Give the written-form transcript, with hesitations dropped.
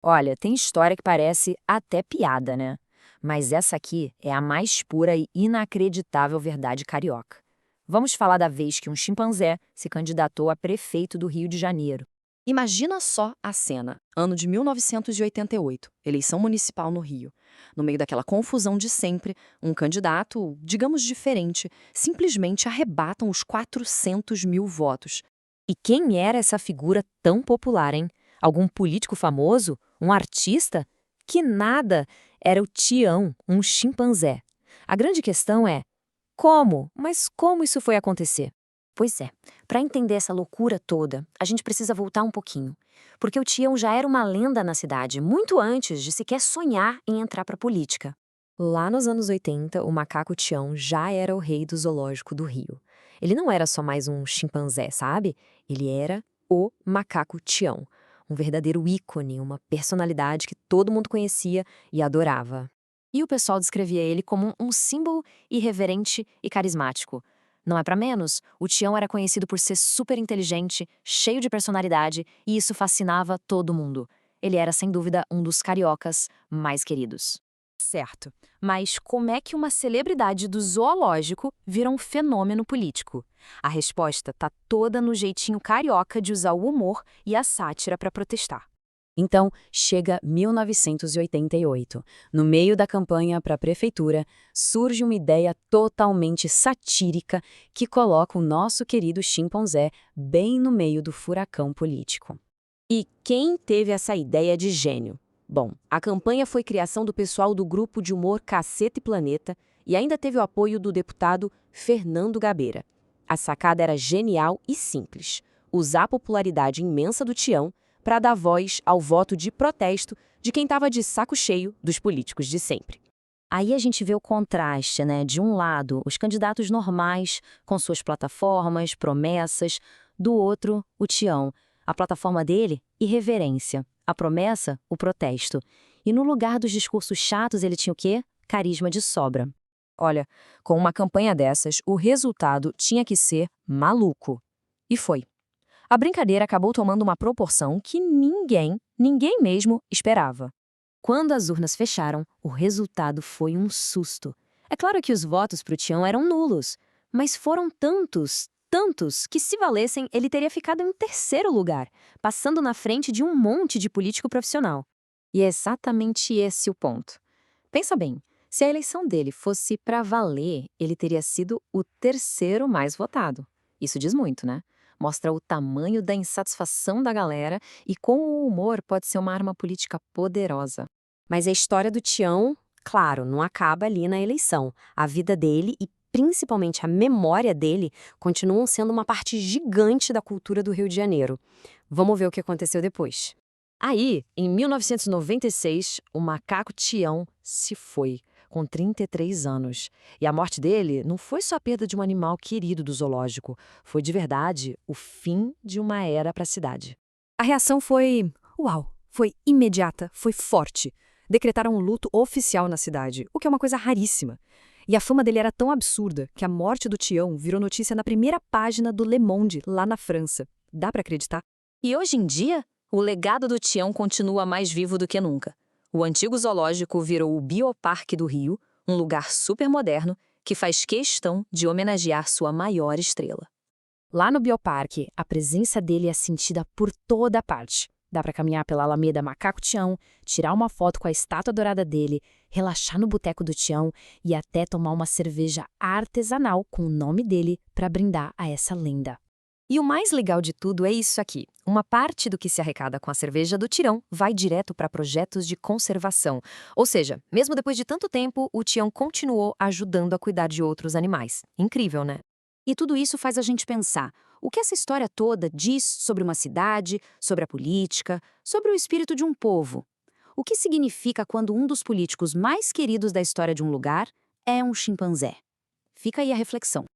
Olha, tem história que parece até piada, né? Mas essa aqui é a mais pura e inacreditável verdade carioca. Vamos falar da vez que um chimpanzé se candidatou a prefeito do Rio de Janeiro. Imagina só a cena, ano de 1988, eleição municipal no Rio. No meio daquela confusão de sempre, um candidato, digamos diferente, simplesmente arrebatam os 400 mil votos. E quem era essa figura tão popular, hein? Algum político famoso? Um artista? Que nada! Era o Tião, um chimpanzé. A grande questão é: como? Mas como isso foi acontecer? Pois é, para entender essa loucura toda, a gente precisa voltar um pouquinho. Porque o Tião já era uma lenda na cidade, muito antes de sequer sonhar em entrar para a política. Lá nos anos 80, o macaco Tião já era o rei do zoológico do Rio. Ele não era só mais um chimpanzé, sabe? Ele era o macaco Tião, um verdadeiro ícone, uma personalidade que todo mundo conhecia e adorava. E o pessoal descrevia ele como um símbolo irreverente e carismático. Não é pra menos, o Tião era conhecido por ser super inteligente, cheio de personalidade, e isso fascinava todo mundo. Ele era, sem dúvida, um dos cariocas mais queridos. Certo. Mas como é que uma celebridade do zoológico vira um fenômeno político? A resposta tá toda no jeitinho carioca de usar o humor e a sátira para protestar. Então, chega 1988. No meio da campanha para a prefeitura, surge uma ideia totalmente satírica que coloca o nosso querido chimpanzé bem no meio do furacão político. E quem teve essa ideia de gênio? Bom, a campanha foi criação do pessoal do grupo de humor Caceta e Planeta e ainda teve o apoio do deputado Fernando Gabeira. A sacada era genial e simples: usar a popularidade imensa do Tião para dar voz ao voto de protesto de quem estava de saco cheio dos políticos de sempre. Aí a gente vê o contraste, né? De um lado, os candidatos normais, com suas plataformas, promessas. Do outro, o Tião. A plataforma dele, irreverência. A promessa, o protesto. E no lugar dos discursos chatos, ele tinha o quê? Carisma de sobra. Olha, com uma campanha dessas, o resultado tinha que ser maluco. E foi. A brincadeira acabou tomando uma proporção que ninguém mesmo esperava. Quando as urnas fecharam, o resultado foi um susto. É claro que os votos para o Tião eram nulos, mas foram tantos, que se valessem, ele teria ficado em terceiro lugar, passando na frente de um monte de político profissional. E é exatamente esse o ponto. Pensa bem, se a eleição dele fosse para valer, ele teria sido o terceiro mais votado. Isso diz muito, né? Mostra o tamanho da insatisfação da galera e como o humor pode ser uma arma política poderosa. Mas a história do Tião, claro, não acaba ali na eleição. A vida dele e principalmente a memória dele continuam sendo uma parte gigante da cultura do Rio de Janeiro. Vamos ver o que aconteceu depois. Aí, em 1996, o macaco Tião se foi, com 33 anos. E a morte dele não foi só a perda de um animal querido do zoológico, foi de verdade o fim de uma era para a cidade. A reação foi, uau, foi imediata, foi forte. Decretaram um luto oficial na cidade, o que é uma coisa raríssima. E a fama dele era tão absurda que a morte do Tião virou notícia na primeira página do Le Monde, lá na França. Dá pra acreditar? E hoje em dia, o legado do Tião continua mais vivo do que nunca. O antigo zoológico virou o Bioparque do Rio, um lugar super moderno que faz questão de homenagear sua maior estrela. Lá no Bioparque, a presença dele é sentida por toda parte. Dá pra caminhar pela Alameda Macaco Tião, tirar uma foto com a estátua dourada dele, relaxar no boteco do Tião e até tomar uma cerveja artesanal com o nome dele para brindar a essa lenda. E o mais legal de tudo é isso aqui. Uma parte do que se arrecada com a cerveja do Tião vai direto para projetos de conservação. Ou seja, mesmo depois de tanto tempo, o Tião continuou ajudando a cuidar de outros animais. Incrível, né? E tudo isso faz a gente pensar: o que essa história toda diz sobre uma cidade, sobre a política, sobre o espírito de um povo? O que significa quando um dos políticos mais queridos da história de um lugar é um chimpanzé? Fica aí a reflexão.